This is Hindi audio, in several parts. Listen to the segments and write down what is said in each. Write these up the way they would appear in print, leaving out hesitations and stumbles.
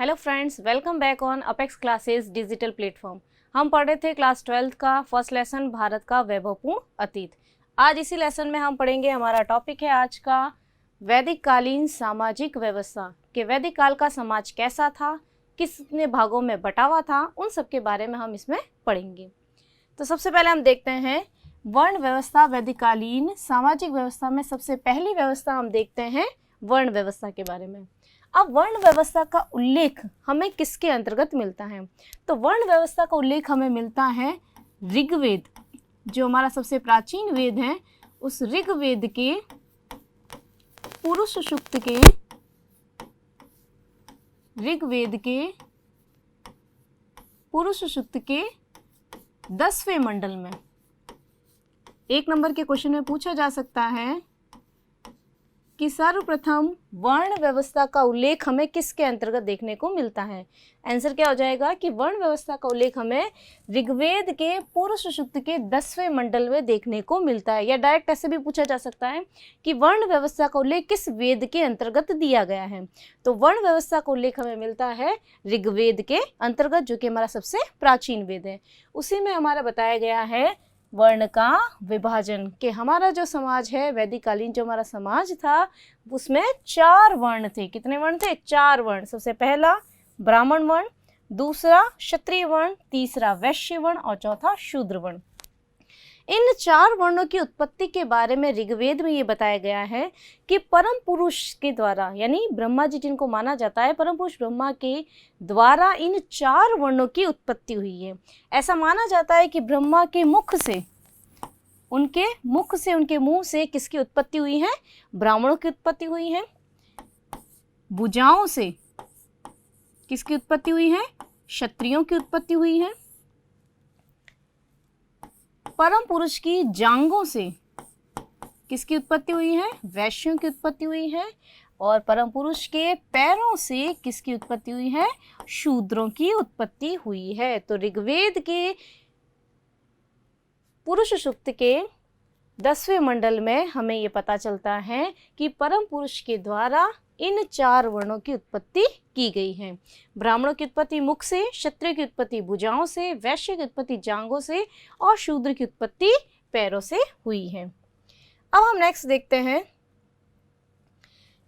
Hello friends, welcome back on apex classes digital platform. हम पढ़ रहे थे क्लास 12 का फर्स्ट लेसन भारत का वैभवपूर्ण अतीत। आज इसी लेसन में हम पढ़ेंगे, हमारा टॉपिक है आज का वैदिक कालीन सामाजिक व्यवस्था कि वैदिक काल का समाज कैसा था, कितने भागों में बटा हुआ था, उन सब के बारे में हम इसमें पढ़ेंगे। तो सबसे पहले हम देखते हैं वर्ण व्यवस्था। वैदिक कालीन सामाजिक व्यवस्था में सबसे पहली व्यवस्था हम देखते हैं वर्ण व्यवस्था के बारे में। अब वर्ण व्यवस्था का उल्लेख हमें किसके अंतर्गत मिलता है? तो वर्ण व्यवस्था का उल्लेख हमें मिलता है ऋग्वेद, जो हमारा सबसे प्राचीन वेद है, उस ऋग्वेद के पुरुष सूक्त के पुरुष सूक्त के 10वें मंडल में। एक नंबर के क्वेश्चन में पूछा जा सकता है कि सर्वप्रथम वर्ण व्यवस्था का उल्लेख हमें किसके अंतर्गत देखने को मिलता है? आंसर क्या हो जाएगा कि वर्ण व्यवस्था का उल्लेख हमें ऋग्वेद के पुरुष सूक्त के 10वें मंडल में देखने को मिलता है। या डायरेक्ट ऐसे भी पूछा जा सकता है कि वर्ण व्यवस्था का उल्लेख किस वेद के अंतर्गत दिया गया है? तो वर्ण व्यवस्था का उल्लेख हमें मिलता है ऋग्वेद के अंतर्गत, जो कि हमारा सबसे प्राचीन वेद है। उसी में हमारा बताया गया है वर्ण का विभाजन कि हमारा जो समाज है, वैदिक कालीन जो हमारा समाज था, उसमें 4 वर्ण थे। कितने वर्ण थे? 4 वर्ण। सबसे पहला ब्राह्मण वर्ण, दूसरा क्षत्रिय वर्ण, तीसरा वैश्य वर्ण और चौथा शूद्र वर्ण। इन 4 वर्णों की उत्पत्ति के बारे में ऋग्वेद में ये बताया गया है कि परम पुरुष के द्वारा, यानी ब्रह्मा जी जिनको माना जाता है, परम पुरुष ब्रह्मा के द्वारा इन 4 वर्णों की उत्पत्ति हुई है। ऐसा माना जाता है कि ब्रह्मा के मुख से, उनके मुंह से किसकी उत्पत्ति हुई है? ब्राह्मणों की उत्पत्ति हुई है। भुजाओं से किसकी उत्पत्ति हुई है? क्षत्रियों की उत्पत्ति हुई है। परम पुरुष की जांघों से किसकी उत्पत्ति हुई है? वैश्यों की उत्पत्ति हुई है। और परम पुरुष के पैरों से किसकी उत्पत्ति हुई है? शूद्रों की उत्पत्ति हुई है। तो ऋग्वेद के पुरुष सूक्त के 10वें मंडल में हमें ये पता चलता है कि परम पुरुष के द्वारा इन 4 वर्णों की उत्पत्ति की गई है। ब्राह्मणों की उत्पत्ति मुख से, क्षत्रिय की उत्पत्ति भुजाओं से, वैश्य की उत्पत्ति जांघों से और शूद्र की उत्पत्ति पैरों से हुई है। अब हम नेक्स्ट देखते हैं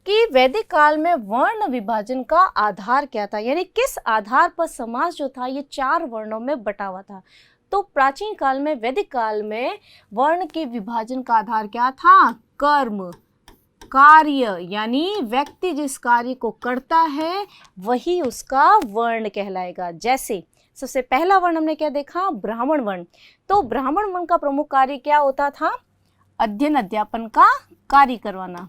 कि वैदिक काल में वर्ण विभाजन का आधार क्या था, यानी किस आधार पर समाज जो था ये 4 वर्णों में बटा हुआ था। तो प्राचीन काल में, वैदिक काल में वर्ण के विभाजन का आधार क्या था? कर्म, कार्य, यानी व्यक्ति जिस कार्य को करता है वही उसका वर्ण कहलाएगा। जैसे सबसे पहला वर्ण हमने क्या देखा? ब्राह्मण वर्ण। तो ब्राह्मण वर्ण का प्रमुख कार्य क्या होता था? अध्ययन अध्यापन का कार्य करवाना।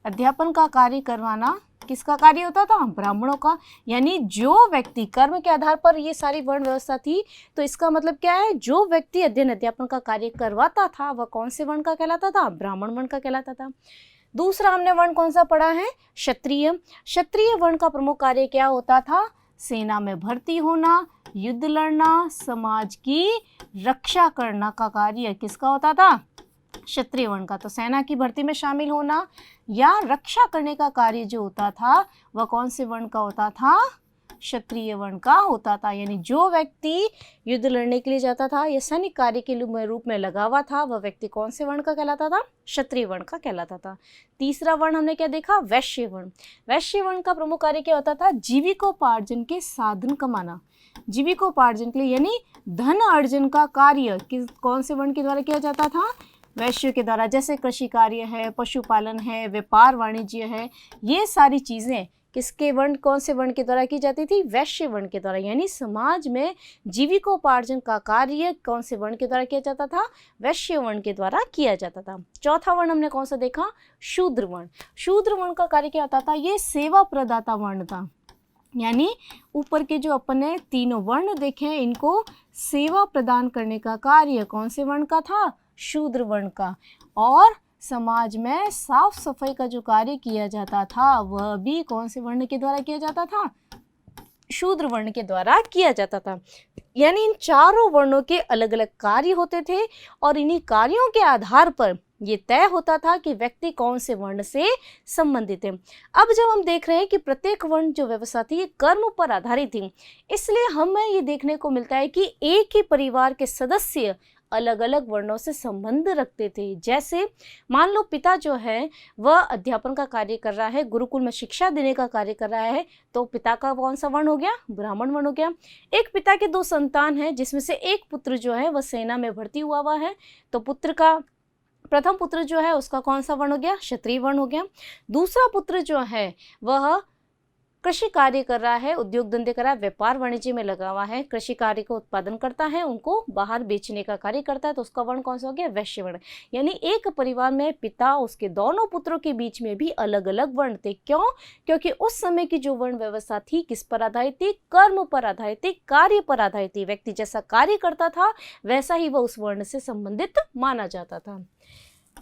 अध्यापन का कार्य करवाना किसका कार्य होता था? ब्राह्मणों का। यानी जो व्यक्ति, कर्म के आधार पर ये सारी वर्ण व्यवस्था थी, तो इसका मतलब क्या है? जो व्यक्ति अध्ययन अध्यापन का कार्य करवाता था वह कौन से वर्ण का कहलाता था? ब्राह्मण वर्ण का कहलाता था। दूसरा हमने वर्ण कौन सा पढ़ा है? क्षत्रिय। क्षत्रिय वर्ण का प्रमुख कार्य क्या होता था? सेना में भर्ती होना, युद्ध लड़ना, समाज की रक्षा करना का कार्य किसका होता था? क्षत्रिय वर्ण का। तो सेना की भर्ती में शामिल होना या रक्षा करने का कार्य जो होता था वह कौन से वर्ण का होता था? क्षत्रिय वर्ण का होता था। यानी जो व्यक्ति युद्ध लड़ने के लिए जाता था या सैनिक कार्य के रूप में लगा हुआ था, वह व्यक्ति कौन से वर्ण का कहलाता था? क्षत्रिय वर्ण का कहलाता था। तीसरा वर्ण हमने क्या देखा? वैश्य वर्ण। वैश्य वर्ण का प्रमुख कार्य क्या होता था? जीविकोपार्जन के साधन कमाना। जीविकोपार्जन के लिए, यानी धन अर्जन का कार्य कौन से वर्ण के द्वारा किया जाता था? वैश्यों के द्वारा। जैसे कृषि कार्य है, पशुपालन है, व्यापार वाणिज्य है, ये सारी चीज़ें किसके वर्ण, कौन से वर्ण के द्वारा की जाती थी? वैश्य वर्ण के द्वारा। यानी समाज में जीविकोपार्जन का कार्य कौन से वर्ण के द्वारा किया जाता था? वैश्य वर्ण के द्वारा किया जाता था। चौथा वर्ण हमने कौन सा देखा? शूद्र वर्ण। शूद्र वर्ण का कार्य क्या होता था? ये सेवा प्रदाता वर्ण था। यानी ऊपर के जो अपन ने तीनों वर्ण देखे हैं, इनको सेवा प्रदान करने का कार्य कौन से वर्ण का था? शूद्र वर्ण का। और समाज में साफ सफाई का जो कार्य किया जाता था वह भी कौन से वर्ण के द्वारा किया जाता था? शूद्र वर्ण के द्वारा किया जाता था। यानी इन चारों वर्णों के अलग अलग कार्य होते थे और इन्हीं कार्यों के आधार पर ये तय होता था कि व्यक्ति कौन से वर्ण से संबंधित है। अब जब हम देख रहे हैं कि प्रत्येक वर्ण जो व्यवस्था थी ये कर्म पर आधारित थी, इसलिए हमें ये देखने को मिलता है कि एक ही परिवार के सदस्य अलग अलग वर्णों से संबंध रखते थे। जैसे मान लो पिता जो है वह अध्यापन का कार्य कर रहा है, गुरुकुल में शिक्षा देने का कार्य कर रहा है, तो पिता का कौन सा वर्ण हो गया? ब्राह्मण वर्ण हो गया। एक पिता के 2 संतान हैं जिसमें से एक पुत्र जो है वह सेना में भर्ती हुआ है, तो पुत्र का प्रथम पुत्र जो है उसका कौन सा वर्ण हो गया? क्षत्रिय वर्ण हो गया। दूसरा पुत्र जो है वह कृषि कार्य कर रहा है, उद्योग धंधे कर रहा है, व्यापार वाणिज्य में लगा हुआ है, कृषि कार्य को उत्पादन करता है, उनको बाहर बेचने का कार्य करता है, तो उसका वर्ण कौन सा हो गया? वैश्य वर्ण। यानी एक परिवार में पिता उसके दोनों पुत्रों के बीच में भी अलग अलग वर्ण थे। क्यों? क्योंकि उस समय की जो वर्ण व्यवस्था थी किस पर आधारित थी? कर्म पर आधारित थी, कार्य पर आधारित थी। व्यक्ति जैसा कार्य करता था वैसा ही वह उस वर्ण से संबंधित माना जाता था।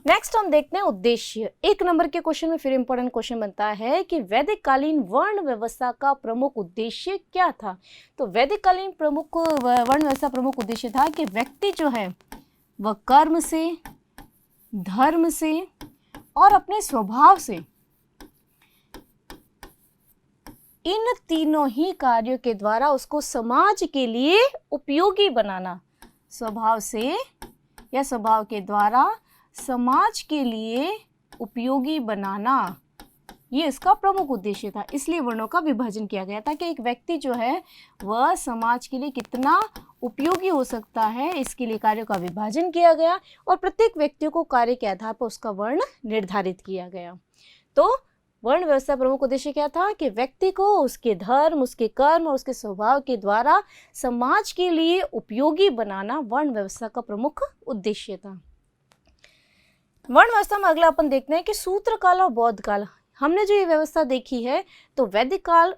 नेक्स्ट हम देखते हैं उद्देश्य। 1 नंबर के क्वेश्चन में फिर इंपॉर्टेंट क्वेश्चन बनता है कि वैदिक कालीन वर्ण व्यवस्था का प्रमुख उद्देश्य क्या था? तो वैदिक कालीन प्रमुख वर्ण व्यवस्था प्रमुख उद्देश्य था कि व्यक्ति जो है वह कर्म से, धर्म से और अपने स्वभाव से इन तीनों ही कार्यों के द्वारा उसको समाज के लिए उपयोगी बनाना, स्वभाव से या स्वभाव के द्वारा समाज के लिए उपयोगी बनाना, ये इसका प्रमुख उद्देश्य था। इसलिए वर्णों का विभाजन किया गया था कि एक व्यक्ति जो है वह समाज के लिए कितना उपयोगी हो सकता है, इसके लिए कार्यों का विभाजन किया गया और प्रत्येक व्यक्ति को कार्य के आधार पर उसका वर्ण निर्धारित किया गया। तो वर्ण व्यवस्था प्रमुख उद्देश्य क्या था? कि व्यक्ति को उसके धर्म, उसके कर्म और उसके स्वभाव के द्वारा समाज के लिए उपयोगी बनाना वर्ण व्यवस्था का प्रमुख उद्देश्य था। वर्ण व्यवस्था में अगला अपन देखते हैं कि सूत्र काल और बौद्ध काल। हमने जो ये व्यवस्था देखी है तो वैदिक काल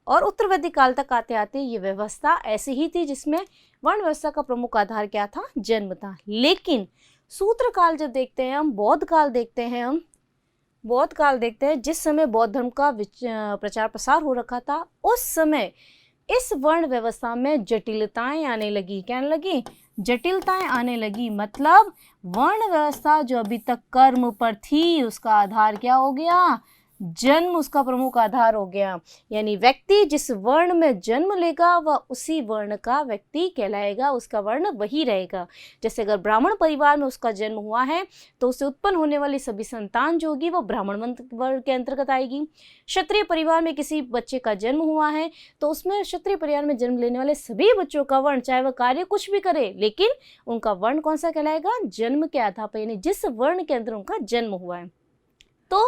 और उत्तर वैदिक काल तक आते आते ये व्यवस्था ऐसी ही थी जिसमें वर्ण व्यवस्था का प्रमुख आधार क्या था? जन्म था। लेकिन सूत्र काल जब देखते हैं हम, बौद्ध काल देखते हैं हम, बौद्ध काल देखते हैं जिस समय बौद्ध धर्म का प्रचार प्रसार हो रखा था, उस समय इस वर्ण व्यवस्था में जटिलताएं आने लगी। क्या आने लगी? जटिलताएं आने लगी। मतलब वर्ण व्यवस्था जो अभी तक कर्म पर थी उसका आधार क्या हो गया? जन्म उसका प्रमुख आधार हो गया। यानी व्यक्ति जिस वर्ण में जन्म लेगा वह उसी वर्ण का व्यक्ति कहलाएगा, उसका वर्ण वही रहेगा। जैसे अगर ब्राह्मण परिवार में उसका जन्म हुआ है तो उससे उत्पन्न होने वाली सभी संतान जो होगी वो ब्राह्मण वर्ण के अंतर्गत आएगी। क्षत्रिय परिवार में किसी बच्चे का जन्म हुआ है तो उसमें क्षत्रिय परिवार में जन्म लेने वाले सभी बच्चों का वर्ण, चाहे वह कार्य कुछ भी करे, लेकिन उनका वर्ण कौन सा कहलाएगा? जन्म के आधार पर, यानी जिस वर्ण के अंदर उनका जन्म हुआ है। तो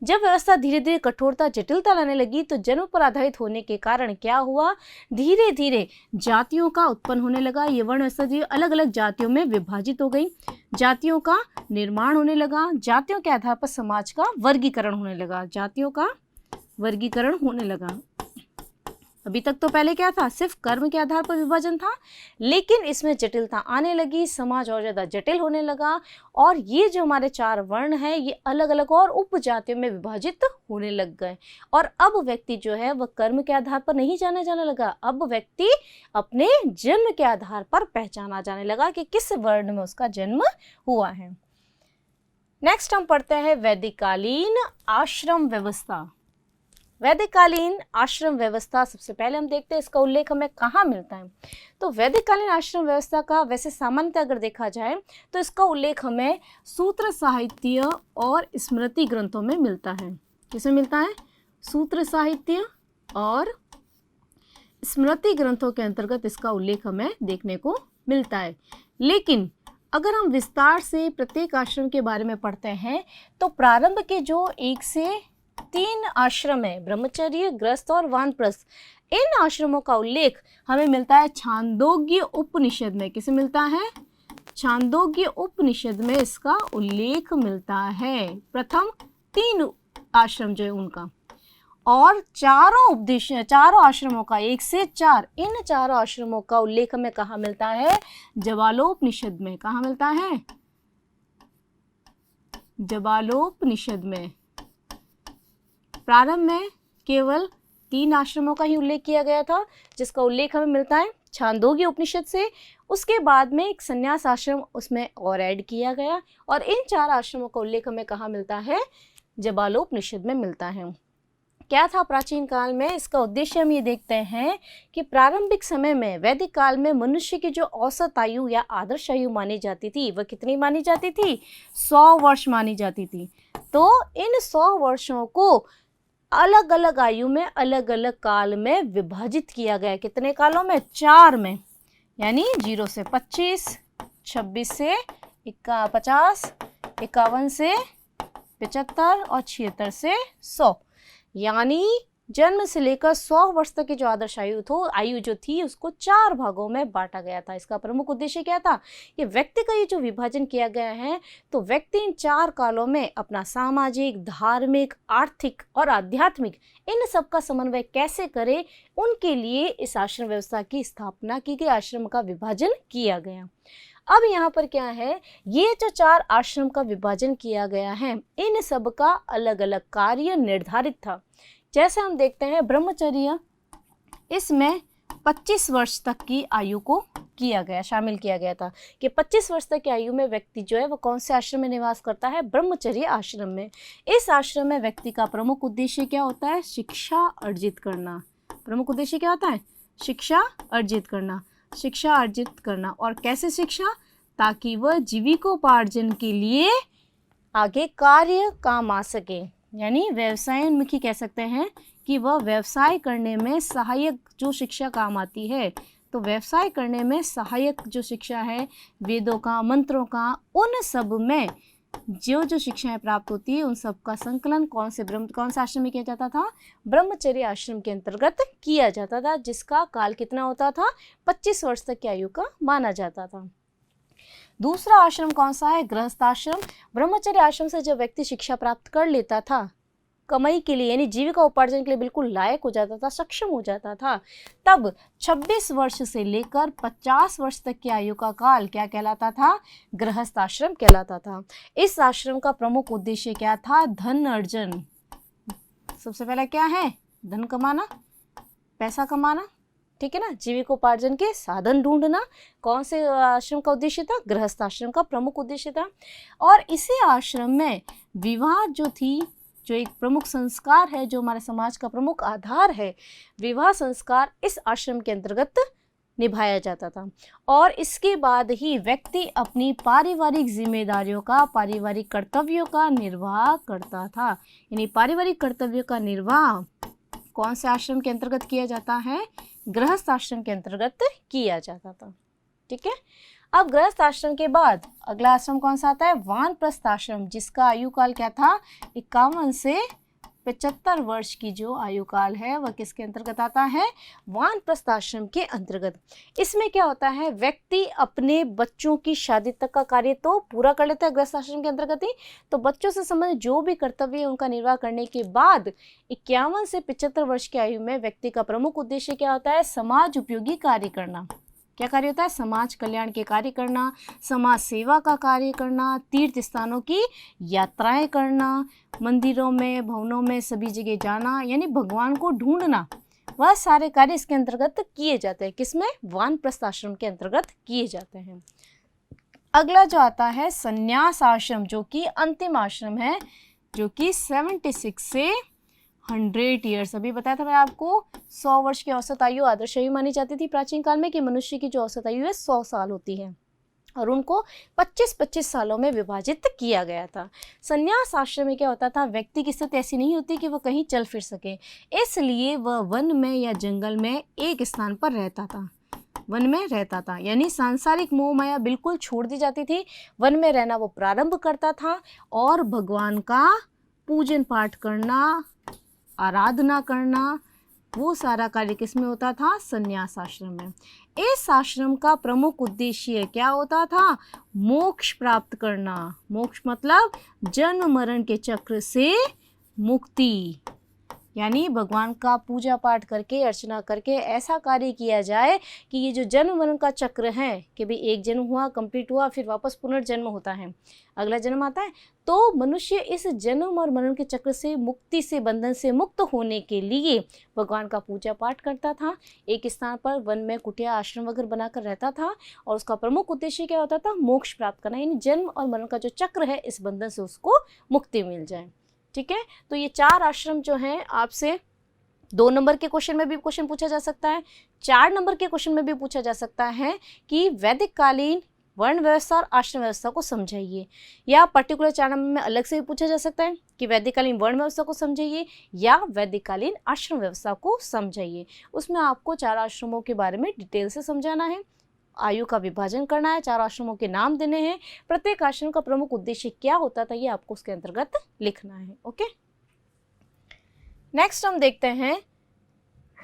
जब व्यवस्था धीरे धीरे कठोरता, जटिलता लाने लगी तो जन्म पर आधारित होने के कारण क्या हुआ? धीरे धीरे जातियों का उत्पन्न होने लगा। ये वर्ण व्यवस्था अलग अलग जातियों में विभाजित हो गई, जातियों का निर्माण होने लगा, जातियों के आधार पर समाज का वर्गीकरण होने लगा, जातियों का वर्गीकरण होने लगा। अभी तक तो पहले क्या था? सिर्फ कर्म के आधार पर विभाजन था, लेकिन इसमें जटिलता आने लगी, समाज और ज़्यादा जटिल होने लगा और ये जो हमारे 4 वर्ण हैं ये अलग अलग और उपजातियों में विभाजित होने लग गए। और अब व्यक्ति जो है वह कर्म के आधार पर नहीं जाना जाने लगा, अब व्यक्ति अपने जन्म के आधार पर पहचाना जाने लगा कि किस वर्ण में उसका जन्म हुआ है। नेक्स्ट हम पढ़ते हैं वैदिक कालीन आश्रम व्यवस्था। वैदिक कालीन आश्रम व्यवस्था सबसे पहले हम देखते हैं इसका उल्लेख हमें कहाँ मिलता है। तो वैदिक कालीन आश्रम व्यवस्था का वैसे सामान्यतः अगर देखा जाए तो इसका उल्लेख हमें सूत्र साहित्य और स्मृति ग्रंथों में मिलता है। किसमें मिलता है? सूत्र साहित्य और स्मृति ग्रंथों के अंतर्गत इसका उल्लेख हमें देखने को मिलता है। लेकिन अगर हम विस्तार से प्रत्येक आश्रम के बारे में पढ़ते हैं तो प्रारंभ के जो 1 से 3 आश्रम है, ब्रह्मचर्य, गृहस्थ और वानप्रस्थ, इन आश्रमों का उल्लेख हमें मिलता है छांदोग्य उपनिषद में। किसे मिलता है? छांदोग्य उपनिषद में इसका उल्लेख मिलता है। प्रथम 3 आश्रम जो है उनका, और चारों आश्रमों का 1 से 4, इन चारों आश्रमों का उल्लेख हमें कहाँ मिलता है? जवालोपनिषद में। कहाँ मिलता है? जवालोपनिषद में। प्रारंभ में केवल 3 आश्रमों का ही उल्लेख किया गया था, जिसका उल्लेख हमें मिलता है छांदोग्य उपनिषद से। उसके बाद में एक संन्यास आश्रम उसमें और ऐड किया गया, और इन 4 आश्रमों का उल्लेख हमें कहाँ मिलता है? जबालोपनिषद में मिलता है। क्या था प्राचीन काल में? इसका उद्देश्य हम ये देखते हैं कि प्रारंभिक समय में, वैदिक काल में, मनुष्य की जो औसत आयु या आदर्श आयु मानी जाती थी, वह कितनी मानी जाती थी? 100 वर्ष मानी जाती थी। तो इन 100 वर्षों को अलग अलग आयु में, अलग अलग काल में विभाजित किया गया। कितने कालों में? 4 में, यानी 0 से 25, 26 से 50, 51 से 75 और 76 से 100। यानी जन्म से लेकर 100 वर्ष तक की जो आदर्श आयु जो थी, उसको 4 भागों में बांटा गया था। इसका प्रमुख उद्देश्य क्या था? कि व्यक्ति का ये जो विभाजन किया गया है, तो व्यक्ति इन 4 कालों में अपना सामाजिक, धार्मिक, आर्थिक और आध्यात्मिक इन सब का समन्वय कैसे करे, उनके लिए इस आश्रम व्यवस्था की स्थापना की गई, आश्रम का विभाजन किया गया। अब यहाँ पर क्या है, ये जो 4 आश्रम का विभाजन किया गया है, इन सब का अलग अलग कार्य निर्धारित था। जैसे हम देखते हैं ब्रह्मचर्य, इसमें 25 वर्ष तक की आयु को किया गया, शामिल किया गया था कि 25 वर्ष तक की आयु में व्यक्ति जो है वो कौन से आश्रम में निवास करता है? ब्रह्मचर्य आश्रम में। इस आश्रम में व्यक्ति का प्रमुख उद्देश्य क्या होता है? शिक्षा अर्जित करना। प्रमुख उद्देश्य क्या होता है? शिक्षा अर्जित करना। शिक्षा अर्जित करना, और कैसे शिक्षा? ताकि वह जीविकोपार्जन के लिए आगे कार्य काम आ सके, यानी व्यवसायोन्मुखी कह सकते हैं कि वह व्यवसाय करने में सहायक जो शिक्षा काम आती है। तो व्यवसाय करने में सहायक जो शिक्षा है, वेदों का, मंत्रों का, उन सब में जो शिक्षाएं प्राप्त होती है, उन सब का संकलन कौन से आश्रम में किया जाता था? ब्रह्मचर्य आश्रम के अंतर्गत किया जाता था, जिसका काल कितना होता था? 25 वर्ष तक की आयु का माना जाता था। दूसरा आश्रम कौन सा है? गृहस्थ आश्रम। ब्रह्मचर्य आश्रम से जब व्यक्ति शिक्षा प्राप्त कर लेता था, कमाई के लिए यानी जीविका उपार्जन के लिए बिल्कुल लायक हो जाता था, सक्षम हो जाता था, तब 26 वर्ष से लेकर 50 वर्ष तक की आयु का काल क्या कहलाता था? गृहस्थ आश्रम कहलाता था। इस आश्रम का प्रमुख उद्देश्य क्या था? धन अर्जन। सबसे पहला क्या है? धन कमाना, पैसा कमाना, ठीक है ना, जीविकोपार्जन के साधन ढूंढना। कौन से आश्रम का उद्देश्य था? गृहस्थ आश्रम का प्रमुख उद्देश्य था। और इसी आश्रम में विवाह जो थी, जो एक प्रमुख संस्कार है, जो हमारे समाज का प्रमुख आधार है, विवाह संस्कार इस आश्रम के अंतर्गत निभाया जाता था। और इसके बाद ही व्यक्ति अपनी पारिवारिक जिम्मेदारियों का, पारिवारिक कर्तव्यों का निर्वाह करता था। यानी पारिवारिक कर्तव्यों का निर्वाह कौन से आश्रम के अंतर्गत किया जाता है? गृहस्थ आश्रम के अंतर्गत किया जाता था। ठीक है। अब गृहस्थ आश्रम के बाद अगला आश्रम कौन सा आता है? वानप्रस्थ आश्रम, जिसका आयु काल क्या था? 51 से 75 वर्ष की जो आयु काल है वह किसके अंतर्गत आता है? वानप्रस्थ आश्रम के अंतर्गत। इसमें क्या होता है? व्यक्ति अपने बच्चों की शादी तक का कार्य तो पूरा कर लेता है गृहस्थ आश्रम के अंतर्गत ही। तो बच्चों से संबंधित जो भी कर्तव्य है उनका निर्वाह करने के बाद 51 से 75 वर्ष की आयु में व्यक्ति का प्रमुख उद्देश्य क्या होता है? समाज उपयोगी कार्य करना। क्या कार्य होता है? समाज कल्याण के कार्य करना, समाज सेवा का कार्य करना, तीर्थ स्थानों की यात्राएं करना, मंदिरों में, भवनों में, सभी जगह जाना, यानी भगवान को ढूंढना। वह सारे कार्य इसके अंतर्गत किए जाते हैं। किसमें? वानप्रस्थ आश्रम के अंतर्गत किए जाते हैं। अगला जो आता है संन्यास आश्रम, जो कि अंतिम आश्रम है, जो कि 76 से 100 ईयर्स, अभी बताया था मैं आपको, 100 वर्ष की औसत आयु आदर्श आयु मानी जाती थी प्राचीन काल में, कि मनुष्य की जो औसत आयु है 100 साल होती है, और उनको 25-25 सालों में विभाजित किया गया था। संन्यास आश्रम में क्या होता था? व्यक्ति की स्थिति ऐसी नहीं होती कि वह कहीं चल फिर सके, इसलिए वह वन में या जंगल में एक स्थान पर रहता था, वन में रहता था। यानी सांसारिक मोह माया बिल्कुल छोड़ दी जाती थी, वन में रहना वो प्रारंभ करता था, और भगवान का पूजन पाठ करना, आराधना करना, वो सारा कार्य किसमें होता था? संन्यास आश्रम में। इस आश्रम का प्रमुख उद्देश्य क्या होता था? मोक्ष प्राप्त करना। मोक्ष मतलब जन्म मरण के चक्र से मुक्ति। यानी भगवान का पूजा पाठ करके, अर्चना करके ऐसा कार्य किया जाए कि ये जो जन्म मरण का चक्र है कि भाई एक जन्म हुआ, कंप्लीट हुआ, फिर वापस पुनर्जन्म होता है, अगला जन्म आता है, तो मनुष्य इस जन्म और मरण के चक्र से मुक्ति से, बंधन से मुक्त होने के लिए भगवान का पूजा पाठ करता था। एक स्थान पर वन में कुटिया आश्रम वगैरह बनाकर रहता था और उसका प्रमुख उद्देश्य क्या होता था? मोक्ष प्राप्त करना, यानी जन्म और मरण का जो चक्र है इस बंधन से उसको मुक्ति मिल जाए। ठीक है, तो ये 4 आश्रम जो हैं आपसे 2 नंबर के क्वेश्चन में भी क्वेश्चन पूछा जा सकता है, 4 नंबर के क्वेश्चन में भी पूछा जा सकता है कि वैदिक कालीन वर्ण व्यवस्था और आश्रम व्यवस्था को समझाइए, या पर्टिकुलर 4 नंबर में अलग से भी पूछा जा सकता है कि वैदिक कालीन वर्ण व्यवस्था को समझाइए या वैदिक कालीन आश्रम व्यवस्था को समझाइए। उसमें आपको 4 आश्रमों के बारे में डिटेल से समझाना है, आयु का विभाजन करना है, 4 आश्रमों के नाम देने हैं, प्रत्येक आश्रम का प्रमुख उद्देश्य क्या होता था ये आपको उसके अंतर्गत लिखना है। ओके, नेक्स्ट हम देखते हैं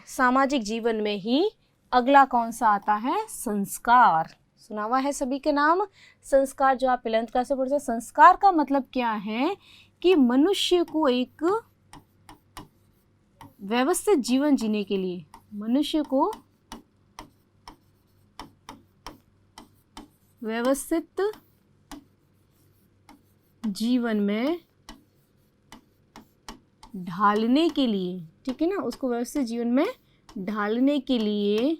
सामाजिक जीवन में ही अगला कौन सा आता है? संस्कार। सुना हुआ है सभी के नाम, संस्कार जो आप 11th क्लास से पढ़ते हैं। संस्कार का मतलब क्या है कि मनुष्य को एक व्यवस्थित जीवन जीने के लिए, मनुष्य को व्यवस्थित जीवन में ढालने के लिए, ठीक है ना, उसको व्यवस्थित जीवन में ढालने के लिए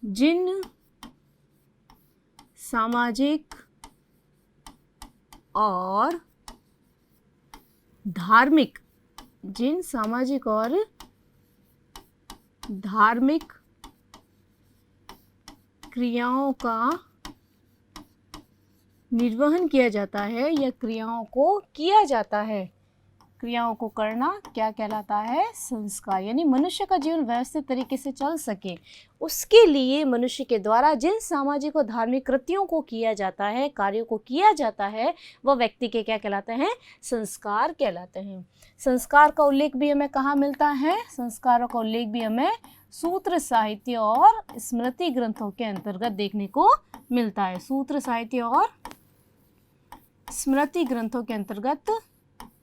जिन सामाजिक और धार्मिक क्रियाओं का निर्वहन किया जाता है या क्रियाओं को किया जाता है, क्रियाओं को करना क्या कहलाता है? संस्कार। यानी मनुष्य का जीवन व्यवस्थित तरीके से चल सके उसके लिए मनुष्य के द्वारा जिन सामाजिक और धार्मिक कृत्यों को किया जाता है, कार्यों को किया जाता है, वह व्यक्ति के क्या कहलाते हैं? संस्कार कहलाते हैं। संस्कार का उल्लेख भी हमें कहाँ मिलता है? संस्कारों का उल्लेख भी हमें सूत्र साहित्य और स्मृति ग्रंथों के अंतर्गत देखने को मिलता है। सूत्र साहित्य और स्मृति ग्रंथों के अंतर्गत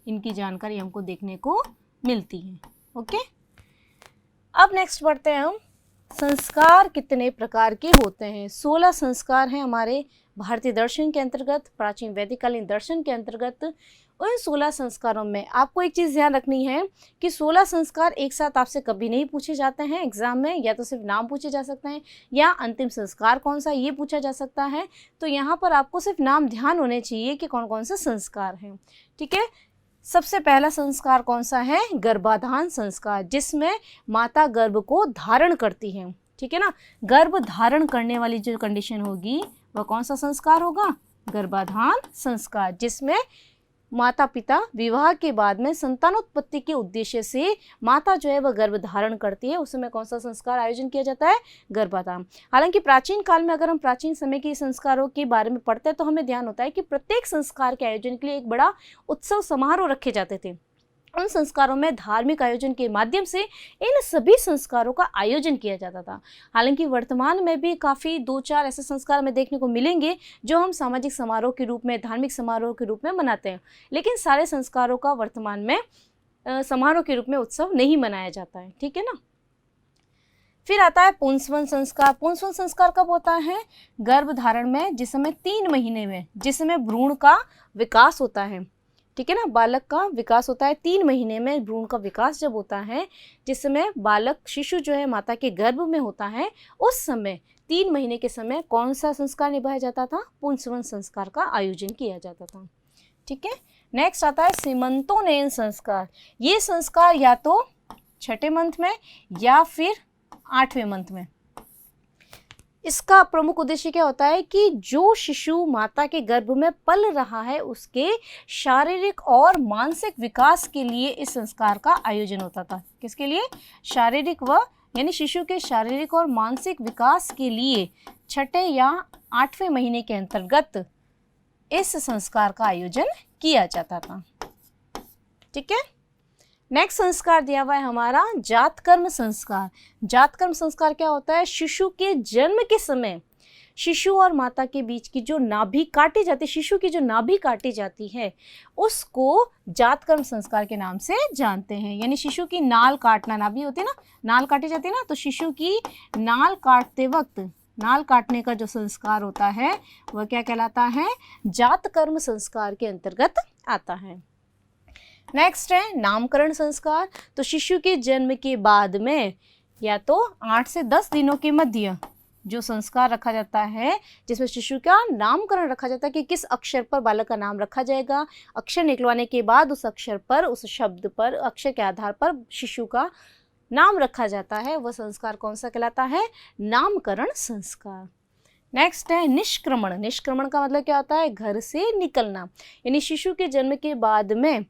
इनकी जानकारी हमको देखने को मिलती है। ओके, अब नेक्स्ट बढ़ते हैं हम, संस्कार कितने प्रकार के होते हैं? 16 संस्कार हैं हमारे भारतीय दर्शन के अंतर्गत, प्राचीन वैदिककालीन दर्शन के अंतर्गत। उन 16 संस्कारों में आपको एक चीज़ ध्यान रखनी है कि 16 संस्कार एक साथ आपसे कभी नहीं पूछे जाते हैं एग्जाम में, या तो सिर्फ नाम पूछे जा सकते हैं या अंतिम संस्कार कौन सा ये पूछा जा सकता है। तो यहाँ पर आपको सिर्फ नाम ध्यान होने चाहिए कि कौन कौन से संस्कार हैं। ठीक है, सबसे पहला संस्कार कौन सा है? गर्भाधान संस्कार, जिसमें माता गर्भ को धारण करती है। ठीक है ना, गर्भ धारण करने वाली जो कंडीशन होगी वह कौन सा संस्कार होगा? गर्भाधान संस्कार, जिसमें माता पिता विवाह के बाद में संतानोत्पत्ति के उद्देश्य से माता जो है वह गर्भ धारण करती है, उस समय कौन सा संस्कार आयोजन किया जाता है? गर्भाधान। हालांकि प्राचीन काल में अगर हम प्राचीन समय के संस्कारों के बारे में पढ़ते हैं तो हमें ध्यान होता है कि प्रत्येक संस्कार के आयोजन के लिए एक बड़ा उत्सव समारोह रखे जाते थे। उन संस्कारों में धार्मिक आयोजन के माध्यम से इन सभी संस्कारों का आयोजन किया जाता था। हालांकि वर्तमान में भी काफ़ी 2-4 ऐसे संस्कार हमें देखने को मिलेंगे जो हम सामाजिक समारोह के रूप में, धार्मिक समारोह के रूप में मनाते हैं, लेकिन सारे संस्कारों का वर्तमान में समारोह के रूप में उत्सव नहीं मनाया जाता है। ठीक है ना। फिर आता है पुंसवन संस्कार। पुंसवन संस्कार कब होता है? गर्भधारण में, जिस समय 3 महीने में, जिस समय भ्रूण का विकास होता है। ठीक है ना, बालक का विकास होता है 3 महीने में, भ्रूण का विकास जब होता है, जिस समय बालक शिशु जो है माता के गर्भ में होता है, उस समय 3 महीने के समय कौन सा संस्कार निभाया जाता था? पुंसवन संस्कार का आयोजन किया जाता था। ठीक है, नेक्स्ट आता है सीमंतोन्नयन संस्कार। ये संस्कार या तो 6ठे मंथ में या फिर 8वें मंथ में। इसका प्रमुख उद्देश्य क्या होता है कि जो शिशु माता के गर्भ में पल रहा है उसके शारीरिक और मानसिक विकास के लिए इस संस्कार का आयोजन होता था। किसके लिए? शारीरिक व यानी शिशु के शारीरिक और मानसिक विकास के लिए 6ठे या 8वें महीने के अंतर्गत इस संस्कार का आयोजन किया जाता था। ठीक है, नेक्स्ट संस्कार दिया हुआ है हमारा जातकर्म संस्कार। जातकर्म संस्कार क्या होता है? शिशु के जन्म के समय शिशु और माता के बीच की जो नाभि काटी जाती है, शिशु की जो नाभि काटी जाती है, उसको जातकर्म संस्कार के नाम से जानते हैं। यानी शिशु की नाल काटना, नाभि होती है ना, नाल काटी जाती है ना, तो शिशु की नाल काटते वक्त नाल काटने का जो संस्कार होता है वह क्या कहलाता है? जातकर्म संस्कार के अंतर्गत आता है। नेक्स्ट है नामकरण संस्कार। तो शिशु के जन्म के बाद में या तो 8 से 10 दिनों के मध्य जो संस्कार रखा जाता है, जिसमें शिशु का नामकरण रखा जाता है कि किस अक्षर पर बालक का नाम रखा जाएगा। अक्षर निकलवाने के बाद उस अक्षर पर, उस शब्द पर, अक्षर के आधार पर शिशु का नाम रखा जाता है। वह संस्कार कौन सा कहलाता है? नामकरण संस्कार। नेक्स्ट है निष्क्रमण। निष्क्रमण का मतलब क्या होता है? घर से निकलना। यानी शिशु के जन्म के बाद में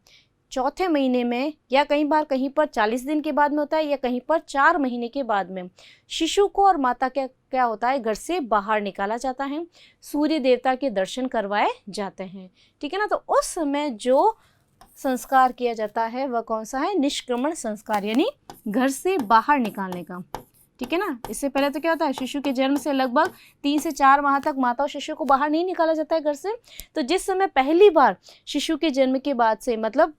चौथे महीने में या कई बार कहीं पर 40 दिन के बाद में होता है या कहीं पर 4 महीने के बाद में शिशु को और माता क्या होता है? घर से बाहर निकाला जाता है, सूर्य देवता के दर्शन करवाए जाते हैं। ठीक है ना। तो उस समय जो संस्कार किया जाता है वह कौन सा है? निष्क्रमण संस्कार, यानी घर से बाहर निकालने का। ठीक है ना। इससे पहले तो क्या होता है? शिशु के जन्म से लगभग 3 से 4 माह तक माता और शिशु को बाहर नहीं निकाला जाता है घर से। तो जिस समय पहली बार शिशु के जन्म के बाद से, मतलब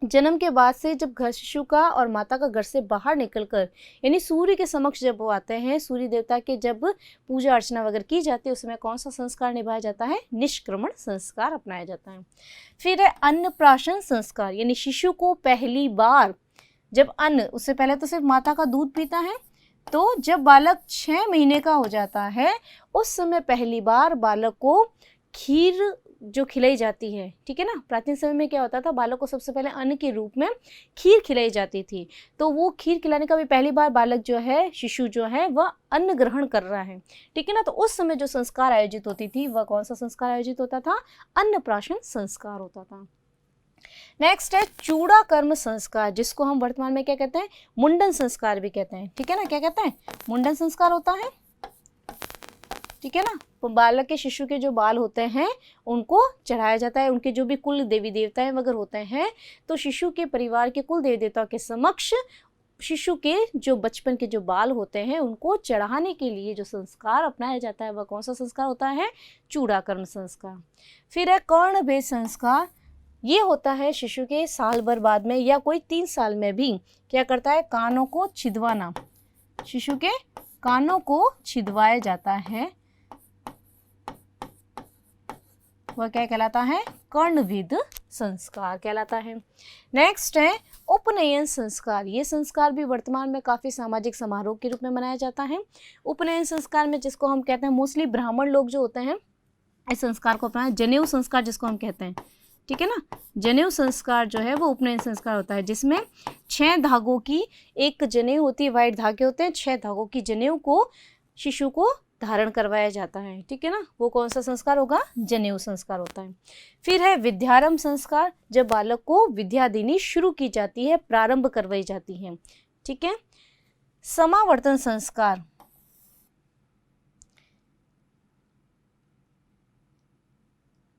जन्म के बाद से जब घर शिशु का और माता का घर से बाहर निकलकर यानी सूर्य के समक्ष जब वो आते हैं, सूर्य देवता के जब पूजा अर्चना वगैरह की जाती है, उस समय कौन सा संस्कार निभाया जाता है? निष्क्रमण संस्कार अपनाया जाता है। फिर है अन्नप्राशन संस्कार। यानी शिशु को पहली बार जब अन्न, उससे पहले तो सिर्फ माता का दूध पीता है, तो जब बालक 6 महीने का हो जाता है उस समय पहली बार बालक को खीर जो खिलाई जाती है। ठीक है ना। प्राचीन समय में क्या होता था? बालक को सबसे पहले अन्न के रूप में खीर खिलाई जाती थी। तो वो खीर खिलाने का भी पहली बार बालक जो है, शिशु जो है, वह अन्न ग्रहण कर रहा है। ठीक है ना। तो उस समय जो संस्कार आयोजित होती थी वह कौन सा संस्कार आयोजित होता था? अन्नप्राशन संस्कार होता था। नेक्स्ट है चूड़ाकर्म संस्कार, जिसको हम वर्तमान में क्या कहते हैं? मुंडन संस्कार भी कहते हैं। ठीक है ना। क्या कहते हैं? मुंडन संस्कार होता है। ठीक है ना। तो बालक के, शिशु के जो बाल होते हैं उनको चढ़ाया जाता है। उनके जो भी कुल देवी देवताएं वगैरह होते हैं, तो शिशु के परिवार के कुल देवी देवताओं के समक्ष शिशु के जो बचपन के जो बाल होते हैं उनको चढ़ाने के लिए जो संस्कार अपनाया जाता है वह कौन सा संस्कार होता है? चूड़ाकर्म संस्कार। फिर है कर्णभेद संस्कार। ये होता है शिशु के साल भर बाद में या कोई 3 साल में भी क्या करता है? कानों को छिदवाना। शिशु के कानों को छिदवाया जाता है, वह क्या कहलाता है? कर्णभेद संस्कार कहलाता है। नेक्स्ट है उपनयन संस्कार। ये संस्कार भी वर्तमान में काफ़ी सामाजिक समारोह के रूप में मनाया जाता है। उपनयन संस्कार में, जिसको हम कहते हैं, मोस्टली ब्राह्मण लोग जो होते हैं इस संस्कार को अपनाया। जनेऊ संस्कार जिसको हम कहते हैं। ठीक है ना। जनेऊ संस्कार जो है वो उपनयन संस्कार होता है, जिसमें 6 धागों की एक जनेऊ होती है, वाइट धागे होते हैं, 6 धागों की जनेऊ को शिशु को धारण करवाया जाता है। ठीक है ना। वो कौन सा संस्कार होगा? जनेऊ संस्कार होता है। फिर है विद्यारंभ संस्कार, जब बालक को विद्या देनी शुरू की जाती है, प्रारंभ करवाई जाती है। ठीक है। समावर्तन संस्कार।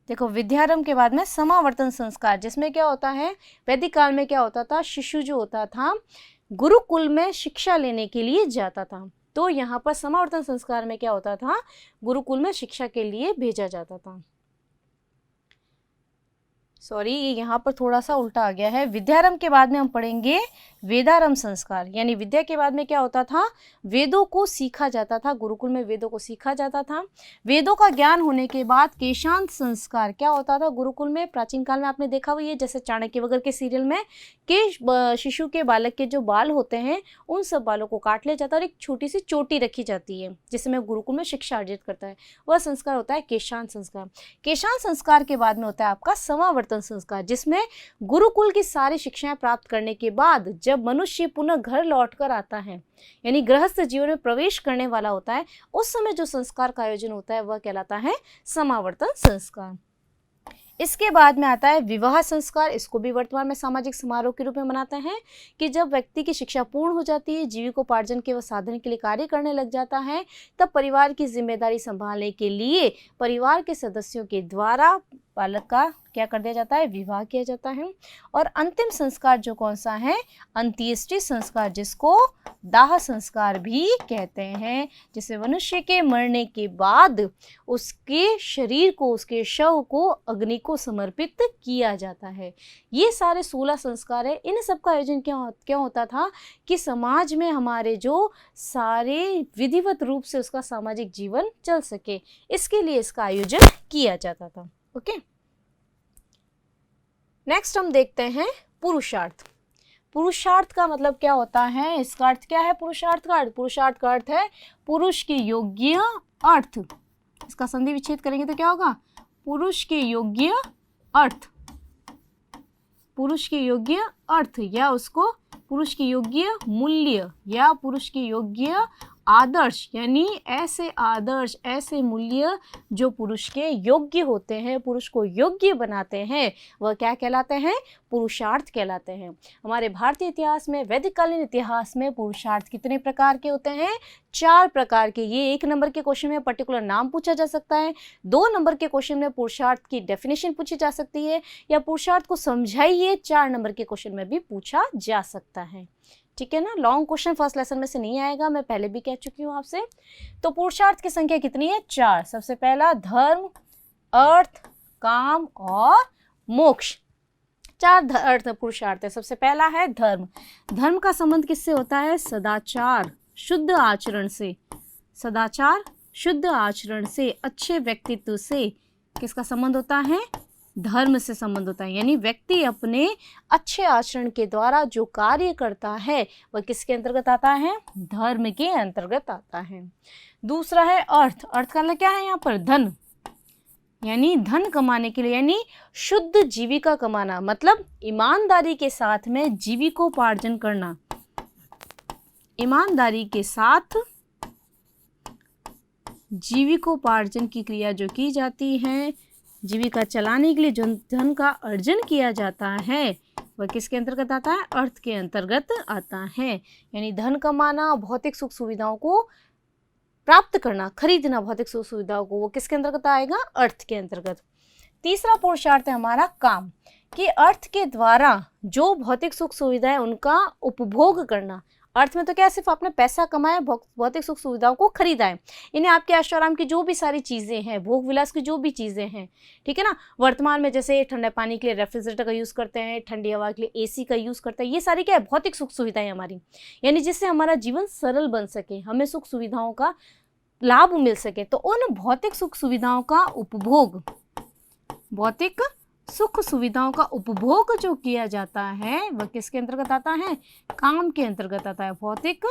देखो, विद्यारंभ के बाद में समावर्तन संस्कार, जिसमें क्या होता है? वैदिक काल में क्या होता था? शिशु जो होता था गुरुकुल में शिक्षा लेने के लिए जाता था। तो यहाँ पर समावर्तन संस्कार में क्या होता था? गुरुकुल में शिक्षा के लिए भेजा जाता था। सॉरी, ये यहाँ पर थोड़ा सा उल्टा आ गया है। विद्यारंभ के बाद में हम पढ़ेंगे वेदारंभ संस्कार। यानी विद्या के बाद में क्या होता था? वेदों को सीखा जाता था, गुरुकुल में वेदों को सीखा जाता था। वेदों का ज्ञान होने के बाद केशांत संस्कार क्या होता था गुरुकुल में? प्राचीन काल में आपने देखा हुआ है, जैसे चाणक्य वगैरह के सीरियल में, कि शिशु के बालक के जो बाल होते हैं उन सब बालों को काट लिया जाता है और एक छोटी सी चोटी रखी जाती है, जिसमें गुरुकुल में शिक्षा अर्जित करता है। वह संस्कार होता है केशांत संस्कार। केशांत संस्कार के बाद में होता है आपका समावर्तन संस्कार, जिसमें गुरुकुल की सारी शिक्षाएं प्राप्त करने के बाद जब मनुष्य पुनः घर लौटकर आता है, यानी गृहस्थ जीवन में प्रवेश करने वाला होता है, उस समय जो संस्कार का आयोजन होता है वह कहलाता है समावर्तन संस्कार। इसके बाद में आता है विवाह संस्कार। इसको भी वर्तमान में सामाजिक समारोह के रूप में मनाते हैं कि जब व्यक्ति की शिक्षा पूर्ण हो जाती है, जीविकोपार्जन के व साधन के लिए कार्य करने लग जाता है, तब परिवार की जिम्मेदारी संभालने के लिए परिवार के सदस्यों के द्वारा बालक का क्या कर दिया जाता है, विवाह किया जाता है। और अंतिम संस्कार जो कौन सा है, अंत्येष्टि संस्कार, जिसको दाह संस्कार भी कहते हैं, जिसे मनुष्य के मरने के बाद उसके शरीर को, उसके शव को अग्नि को समर्पित किया जाता है। ये सारे 16 संस्कार है। इन सब का आयोजन क्या होता था कि समाज में हमारे जो सारे विधिवत रूप से उसका सामाजिक जीवन चल सके, इसके लिए इसका आयोजन किया जाता था। ओके, नेक्स्ट हम देखते हैं पुरुषार्थ। पुरुषार्थ का मतलब क्या होता है, इसका अर्थ क्या है पुरुषार्थ का? पुरुषार्थ का अर्थ है पुरुष के योग्य अर्थ। इसका संधि विच्छेद करेंगे तो क्या होगा, पुरुष के योग्य अर्थ, पुरुष के योग्य अर्थ, या उसको पुरुष के योग्य मूल्य या पुरुष के योग्य आदर्श, यानी ऐसे आदर्श, ऐसे मूल्य जो पुरुष के योग्य होते हैं, पुरुष को योग्य बनाते हैं, वह क्या कहलाते हैं, पुरुषार्थ कहलाते हैं। हमारे भारतीय इतिहास में, वैदिक कालीन इतिहास में पुरुषार्थ कितने प्रकार के होते हैं, 4 प्रकार के। ये 1 नंबर के क्वेश्चन में पर्टिकुलर नाम पूछा जा सकता है, 2 नंबर के क्वेश्चन में पुरुषार्थ की डेफिनेशन पूछी जा सकती है, या पुरुषार्थ को समझाइए 4 नंबर के क्वेश्चन में भी पूछा जा सकता है। ठीक है ना, लॉन्ग क्वेश्चन फर्स्ट लेसन में से नहीं आएगा, मैं पहले भी कह चुकी हूँ आपसे। तो पुरुषार्थ की संख्या कितनी है, 4। सबसे पहला धर्म, अर्थ, काम और मोक्ष। 4 अर्थ पुरुषार्थ है। सबसे पहला है धर्म। धर्म का संबंध किससे होता है, सदाचार, शुद्ध आचरण से। सदाचार, शुद्ध आचरण से, अच्छे व्यक्तित्व से किसका संबंध होता है, धर्म से संबंध होता है। यानी व्यक्ति अपने अच्छे आचरण के द्वारा जो कार्य करता है वह किसके अंतर्गत आता है, धर्म के अंतर्गत आता है। दूसरा है अर्थ। अर्थ का मतलब क्या है यहाँ पर, धन, यानी धन कमाने के लिए, यानी शुद्ध जीविका कमाना, मतलब ईमानदारी के साथ में जीविकोपार्जन करना। ईमानदारी के साथ जीविकोपार्जन की क्रिया जो की जाती है, जीविका चलाने के लिए जो धन का अर्जन किया जाता है वह किसके अंतर्गत आता है, अर्थ के अंतर्गत आता है। यानी धन कमाना, भौतिक सुख सुविधाओं को प्राप्त करना, खरीदना भौतिक सुख सुविधाओं को, वो किसके अंतर्गत आएगा, अर्थ के अंतर्गत। तीसरा पुरुषार्थ है हमारा काम, कि अर्थ के द्वारा जो भौतिक सुख सुविधाएं उनका उपभोग करना। अर्थ में तो क्या, सिर्फ आपने पैसा कमाया, भौतिक सुख सुविधाओं को खरीदा है। इन्हें आपके ऐशोआराम की जो भी सारी चीज़ें हैं, भोग विलास की जो भी चीज़ें हैं, ठीक है ना। वर्तमान में जैसे ठंडे पानी के लिए रेफ्रिजरेटर का यूज़ करते हैं, ठंडी हवा के लिए एसी का यूज़ करते हैं, ये सारी क्या है, भौतिक सुख सुविधाएं हमारी, यानी जिससे हमारा जीवन सरल बन सके, हमें सुख सुविधाओं का लाभ मिल सके। तो उन भौतिक सुख सुविधाओं का उपभोग, भौतिक सुख सुविधाओं का उपभोग जो किया जाता है वह किसके अंतर्गत आता है, काम के अंतर्गत आता है। भौतिक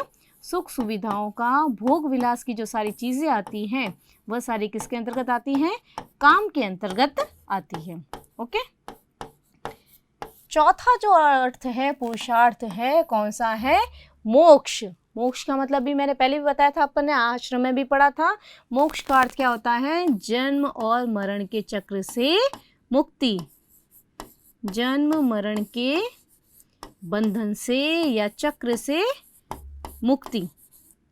सुख सुविधाओं का, भोग विलास की जो सारी चीज़ें आती हैं वह सारी किसके अंतर्गत आती हैं, काम के अंतर्गत आती है। ओके, चौथा जो अर्थ है, पुरुषार्थ है, कौन सा है, मोक्ष। मोक्ष का मतलब भी मैंने पहले भी बताया था, अपन ने आश्रम में भी पढ़ा था। मोक्ष का अर्थ क्या होता है, जन्म और मरण के चक्र से मुक्ति, जन्म मरण के बंधन से या चक्र से मुक्ति।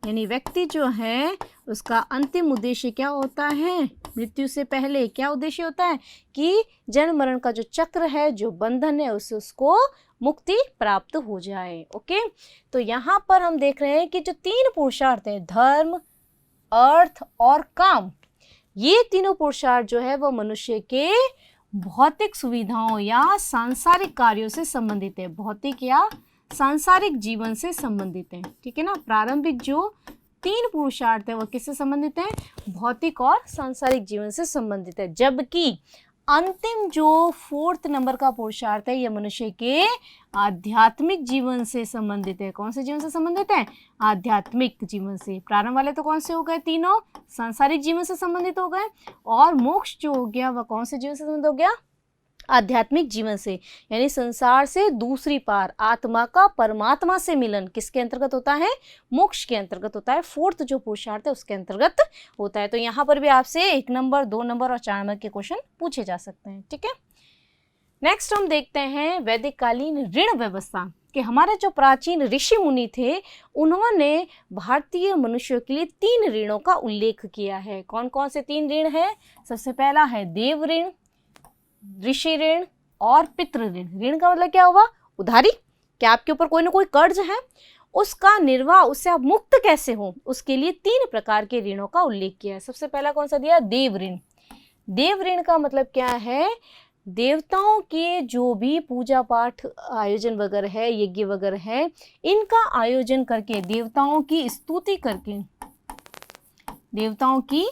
यानी व्यक्ति जो है उसका अंतिम उद्देश्य क्या होता है, मृत्यु से पहले क्या उद्देश्य होता है कि जन्म मरण का जो चक्र है, जो बंधन है, उससे उसको मुक्ति प्राप्त हो जाए। ओके, तो यहाँ पर हम देख रहे हैं कि जो 3 पुरुषार्थ हैं, धर्म, अर्थ और काम, ये तीनों पुरुषार्थ जो है वो मनुष्य के भौतिक सुविधाओं या सांसारिक कार्यों से संबंधित है, भौतिक या सांसारिक जीवन से संबंधित है। ठीक है ना, प्रारंभिक जो 3 पुरुषार्थ है वो किससे संबंधित है, भौतिक और सांसारिक जीवन से संबंधित है। जबकि अंतिम जो 4th नंबर का पुरुषार्थ है, यह मनुष्य के आध्यात्मिक जीवन से संबंधित है। कौन से जीवन से संबंधित है, आध्यात्मिक जीवन से। प्रारंभ वाले तो कौन से हो गए, तीनों सांसारिक जीवन से संबंधित हो गए, और मोक्ष जो हो गया वह कौन से जीवन से संबंधित हो गया, आध्यात्मिक जीवन से। यानी संसार से दूसरी पार, आत्मा का परमात्मा से मिलन किसके अंतर्गत होता है, मोक्ष के अंतर्गत होता है। 4th जो पुरुषार्थ है उसके अंतर्गत होता है। तो यहाँ पर भी आपसे 1 नंबर, 2 नंबर और 4 नंबर के क्वेश्चन पूछे जा सकते हैं। ठीक है, नेक्स्ट हम देखते हैं वैदिक कालीन ऋण व्यवस्था। कि हमारे जो प्राचीन ऋषि मुनि थे उन्होंने भारतीय मनुष्यों के लिए 3 ऋणों का उल्लेख किया है। कौन कौन से 3 ऋण है, सबसे पहला है देव ऋण, ऋषि ऋण और पितृ ऋण। ऋण का मतलब क्या हुआ? उधारी, कि आपके ऊपर कोई ना कोई कर्ज है, उसका निर्वाह, उससे आप मुक्त कैसे हो, उसके लिए 3 प्रकार के ऋणों का उल्लेख किया है। सबसे पहला कौन सा दिया? देव ऋण। देव ऋण का मतलब क्या है? देवताओं के जो भी पूजा पाठ आयोजन वगैरह है, यज्ञ वगैरह है, इनका आयोजन करके, देवताओं की स्तुति करके, देवताओं की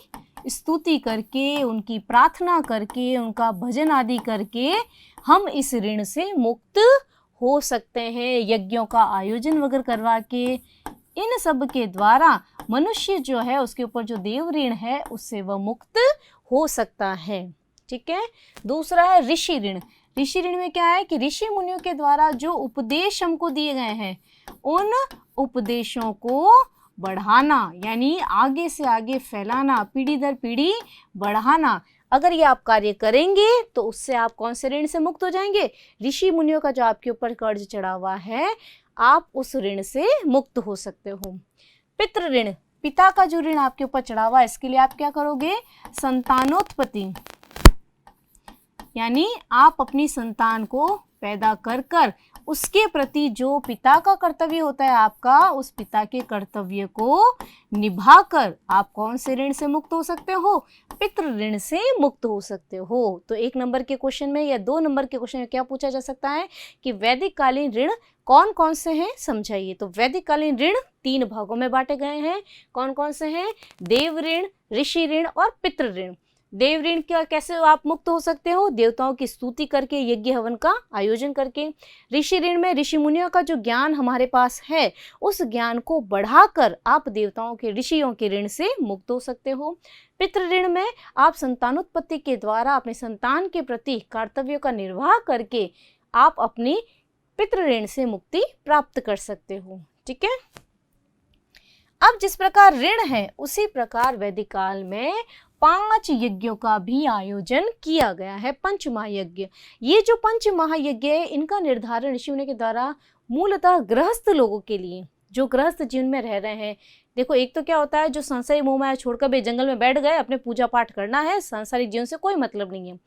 स्तुति करके, उनकी प्रार्थना करके, उनका भजन आदि करके हम इस ऋण से मुक्त हो सकते हैं। यज्ञों का आयोजन वगैरह करवा के इन सब के द्वारा मनुष्य जो है, उसके ऊपर जो देव ऋण है, उससे वह मुक्त हो सकता है। ठीक है। दूसरा है ऋषि ऋण। ऋषि ऋण में क्या है कि ऋषि मुनियों के द्वारा जो उपदेश हमको दिए गए हैं, उन उपदेशों को बढ़ाना, यानी आगे से आगे फैलाना, पीढ़ी दर पीढ़ी बढ़ाना। अगर ये आप कार्य करेंगे तो उससे आप कौन से ऋण से मुक्त हो जाएंगे? ऋषि मुनियों का जो आपके ऊपर कर्ज चढ़ा हुआ है, आप उस ऋण से मुक्त हो सकते हो। पितृ ऋण, पिता का जो ऋण आपके ऊपर चढ़ा हुआ है, इसके लिए आप क्या करोगे? संतानोत्पत्ति, यानी आप अपनी संतान को पैदा कर कर उसके प्रति जो पिता का कर्तव्य होता है आपका, उस पिता के कर्तव्य को निभाकर आप कौन से ऋण से मुक्त हो सकते हो? पितृ ऋण से मुक्त हो सकते हो। तो 1 नंबर के क्वेश्चन में या 2 नंबर के क्वेश्चन में क्या पूछा जा सकता है कि वैदिक कालीन ऋण कौन कौन से हैं, समझाइए। तो वैदिक कालीन ऋण 3 भागों में बांटे गए हैं। कौन कौन से हैं? देव ऋण, ऋषि ऋण और पितृ ऋण। देव ऋण क्या, कैसे आप मुक्त हो सकते हो? देवताओं की स्तुति करके, यज्ञ हवन का आयोजन करके। ऋषि ऋण में ऋषि मुनियों का जो ज्ञान हमारे पास है, उस ज्ञान को बढ़ाकर आप देवताओं के, ऋषियों के ऋण से मुक्त हो सकते हो। पितृ ऋण में आप संतानोत्पत्ति के द्वारा अपने संतान के प्रति कर्तव्यों का निर्वाह करके आप अपनी पितृ ऋण से मुक्ति प्राप्त कर सकते हो। ठीक है। अब जिस प्रकार ऋण है, उसी प्रकार वैदिक काल में 5 यज्ञों का भी आयोजन किया गया है। 5 महायज्ञ। ये जो 5 महायज्ञ है, इनका निर्धारण ऋषि मुनि के द्वारा मूलतः गृहस्थ लोगों के लिए, जो गृहस्थ जीवन में रह रहे हैं। देखो, एक तो क्या होता है, जो संसारी मोह माया छोड़कर भी जंगल में बैठ गए, अपने पूजा पाठ करना है, सांसारिक जीवन से कोई मतलब नहीं है,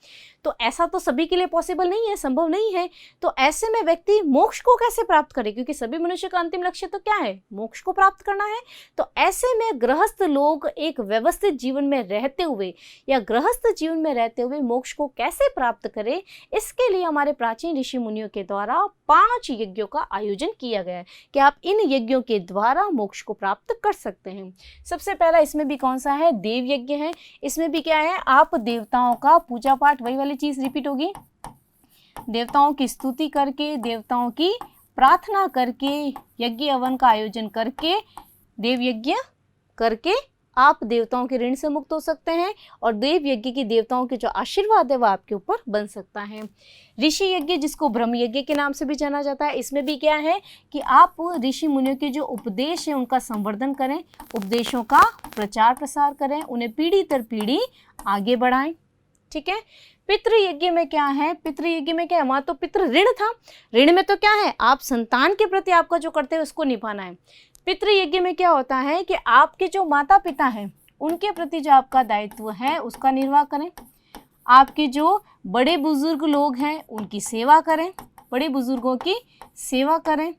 तो ऐसा तो सभी के लिए पॉसिबल नहीं है, संभव नहीं है। तो ऐसे में व्यक्ति मोक्ष को कैसे प्राप्त करे? क्योंकि सभी मनुष्य का अंतिम लक्ष्य तो क्या है? मोक्ष को प्राप्त करना है। तो ऐसे में गृहस्थ लोग एक व्यवस्थित जीवन में रहते हुए या गृहस्थ जीवन में रहते हुए मोक्ष को कैसे प्राप्त करें, इसके लिए हमारे प्राचीन ऋषि मुनियों के द्वारा 5 यज्ञों का आयोजन किया गया है कि आप इन यज्ञों के द्वारा मोक्ष को प्राप्त कर सकते हैं। सबसे पहला इसमें भी कौन सा है? देव यज्ञ है। इसमें भी क्या है? आप देवताओं का पूजा पाठ, वही वाली चीज रिपीट होगी, देवताओं की स्तुति करके, देवताओं की प्रार्थना करके, यज्ञ हवन का आयोजन करके, देव यज्ञ करके आप देवताओं के ऋण से मुक्त हो सकते हैं और देव यज्ञ की देवताओं के जो आशीर्वाद है वह आपके ऊपर बन सकता है। ऋषि यज्ञ, जिसको ब्रह्म यज्ञ के नाम से भी जाना जाता है, इसमें भी क्या है कि आप ऋषि मुनियों के जो उपदेश है उनका संवर्धन करें, उपदेशों का प्रचार प्रसार करें, उन्हें पीढ़ी दर पीढ़ी आगे बढ़ाएं। ठीक है। पितृ यज्ञ में क्या है? पितृ यज्ञ में क्या है? वहां तो पितृ ऋण था, ऋण में तो क्या है? आप संतान के प्रति आपका जो कर्तव्य है उसको निभाना है। पितृ यज्ञ में क्या होता है कि आपके जो माता पिता हैं, उनके प्रति जो आपका दायित्व है उसका निर्वाह करें। आपके जो बड़े बुजुर्ग लोग हैं उनकी सेवा करें, बड़े बुजुर्गों की सेवा करें,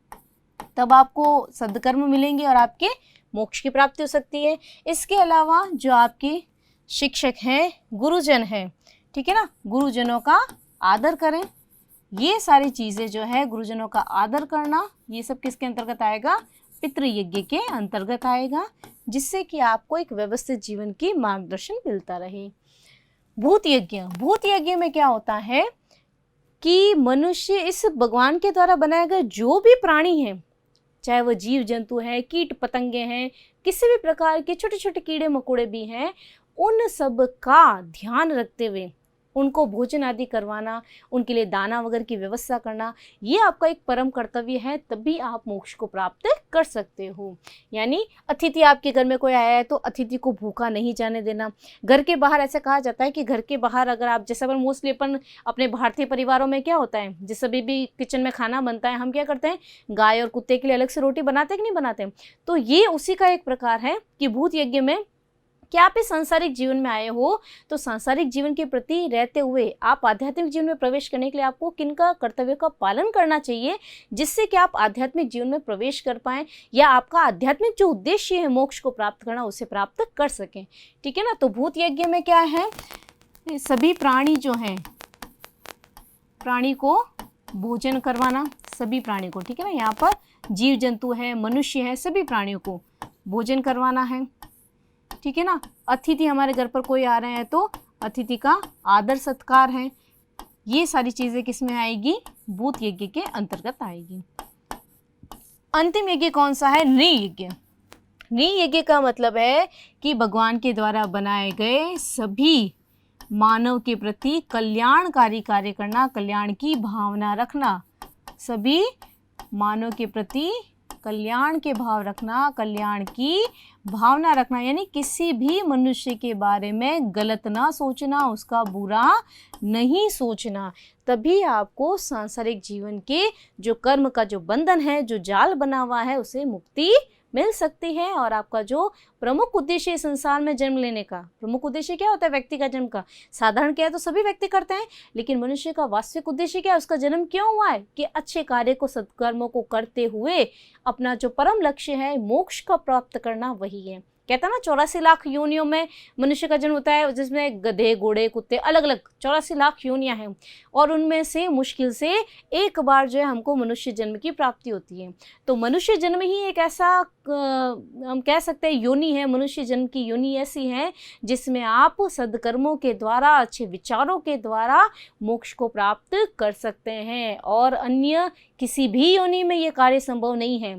तब आपको सद्कर्म मिलेंगे और आपके मोक्ष की प्राप्ति हो सकती है। इसके अलावा जो आपके शिक्षक हैं, गुरुजन हैं, ठीक है ना, गुरुजनों का आदर करें। ये सारी चीज़ें जो है, गुरुजनों का आदर करना, ये सब किसके अंतर्गत आएगा? पितृ यज्ञ के अंतर्गत आएगा, जिससे कि आपको एक व्यवस्थित जीवन की मार्गदर्शन मिलता रहे। भूत यज्ञ, भूत यज्ञ में क्या होता है कि मनुष्य इस भगवान के द्वारा बनाए गए जो भी प्राणी हैं, चाहे वो जीव जंतु हैं, कीट पतंगे हैं, किसी भी प्रकार के छोटे छोटे कीड़े मकोड़े भी हैं, उन सब का ध्यान रखते हुए उनको भोजन आदि करवाना, उनके लिए दाना वगैरह की व्यवस्था करना, ये आपका एक परम कर्तव्य है। तभी आप मोक्ष को प्राप्त कर सकते हो। यानी अतिथि, आपके घर में कोई आया है तो अतिथि को भूखा नहीं जाने देना। घर के बाहर ऐसा कहा जाता है कि घर के बाहर अगर आप, जैसे अपन मोस्टली अपन अपने भारतीय परिवारों में क्या होता है, जिस सभी भी किचन में खाना बनता है, हम क्या करते हैं, गाय और कुत्ते के लिए अलग से रोटी बनाते हैं कि नहीं बनाते? तो ये उसी का एक प्रकार है कि भूत यज्ञ में कि आप इस सांसारिक जीवन में आए हो, तो सांसारिक जीवन के प्रति रहते हुए आप आध्यात्मिक जीवन में प्रवेश करने के लिए आपको किनका कर्तव्य का पालन करना चाहिए, जिससे कि आप आध्यात्मिक जीवन में प्रवेश कर पाएं या आपका आध्यात्मिक जो उद्देश्य है मोक्ष को प्राप्त करना उसे प्राप्त कर सकें। ठीक है ना। तो भूत यज्ञ में क्या है, सभी प्राणी जो हैं, प्राणी को भोजन करवाना, सभी प्राणी को, ठीक है ना, यहाँ पर जीव जंतु है, मनुष्य है, सभी प्राणियों को भोजन करवाना है। ठीक है ना। अतिथि हमारे घर पर कोई आ रहे हैं तो अतिथि का आदर सत्कार है। ये सारी चीज़ें किस में आएगी, भूत यज्ञ के अंतर्गत आएगी। अंतिम यज्ञ कौन सा है, नृयज्ञ। नृयज्ञ का मतलब है कि भगवान के द्वारा बनाए गए सभी मानव के प्रति कल्याणकारी कार्य करना, कल्याण की भावना रखना, सभी मानव के प्रति कल्याण के भाव रखना, कल्याण की भावना रखना, यानी किसी भी मनुष्य के बारे में गलत ना सोचना, उसका बुरा नहीं सोचना। तभी आपको सांसारिक जीवन के जो कर्म का जो बंधन है, जो जाल बना हुआ है, उसे मुक्ति मिल सकती है। और आपका जो प्रमुख उद्देश्य इस संसार में जन्म लेने का, प्रमुख उद्देश्य क्या होता है व्यक्ति का जन्म का, साधारण क्या है तो सभी व्यक्ति करते हैं, लेकिन मनुष्य का वास्तविक उद्देश्य क्या है, उसका जन्म क्यों हुआ है, कि अच्छे कार्य को, सत्कर्मों को करते हुए अपना जो परम लक्ष्य है मोक्ष का प्राप्त करना, वही है। कहता ना 84 लाख योनियों में मनुष्य का जन्म होता है, जिसमें गधे, घोड़े, कुत्ते, अलग अलग 84 लाख योनियां हैं, और उनमें से मुश्किल से एक बार जो है हमको मनुष्य जन्म की प्राप्ति होती है। तो मनुष्य जन्म ही एक ऐसा हम कह सकते हैं योनि है, मनुष्य जन्म की योनि ऐसी है जिसमें आप सद्कर्मों के द्वारा, अच्छे विचारों के द्वारा मोक्ष को प्राप्त कर सकते हैं, और अन्य किसी भी योनि में ये कार्य संभव नहीं है।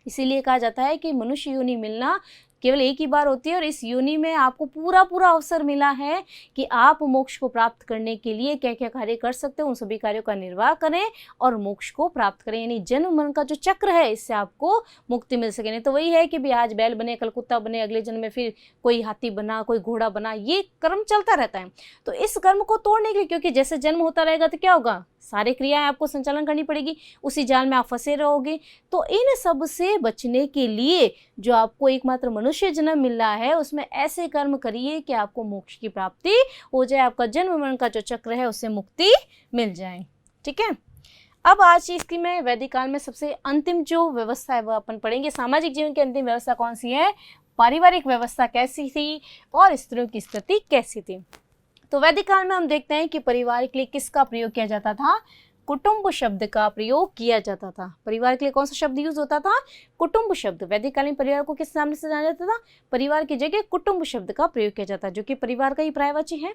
इसीलिए कहा जाता है कि मनुष्य योनि मिलना केवल एक ही बार होती है, और इस योनि में आपको पूरा अवसर मिला है कि आप मोक्ष को प्राप्त करने के लिए क्या क्या कार्य कर सकते हो, उन सभी कार्यों का निर्वाह करें और मोक्ष को प्राप्त करें। यानी जन्म मरण का जो चक्र है, इससे आपको मुक्ति मिल सके। नहीं तो वही है कि भी आज बैल बने, कल कुत्ता बने, अगले जन्म में फिर कोई हाथी बना, कोई घोड़ा बना, ये कर्म चलता रहता है। तो इस कर्म को तोड़ने के लिए, क्योंकि जैसे जन्म होता रहेगा तो क्या होगा, सारे क्रियाएं आपको संचालन करनी पड़ेगी, उसी जाल में आप फंसे रहोगे। तो इन सब से बचने के लिए जो आपको एकमात्र मनुष्य जन्म मिल रहा है, उसमें ऐसे कर्म करिए कि आपको मोक्ष की प्राप्ति हो जाए, आपका जन्म मरण का जो चक्र है उससे मुक्ति मिल जाए। ठीक है। अब आज इसकी में वैदिक काल में सबसे अंतिम जो व्यवस्था है वो अपन पढ़ेंगे। सामाजिक जीवन की अंतिम व्यवस्था कौन सी है, पारिवारिक व्यवस्था कैसी थी और स्त्रियों की स्थिति कैसी थी। तो वैदिक काल में हम देखते हैं कि परिवार के लिए किसका प्रयोग किया जाता था, कुटुंब शब्द का प्रयोग किया जाता था। परिवार के लिए कौन सा शब्द यूज होता था, कुटुंब शब्द। वैदिक काल में परिवार को किस नाम से जाना जाता था, परिवार की जगह कुटुंब शब्द का प्रयोग किया जाता, जो कि परिवार का ही पर्यायवाची है।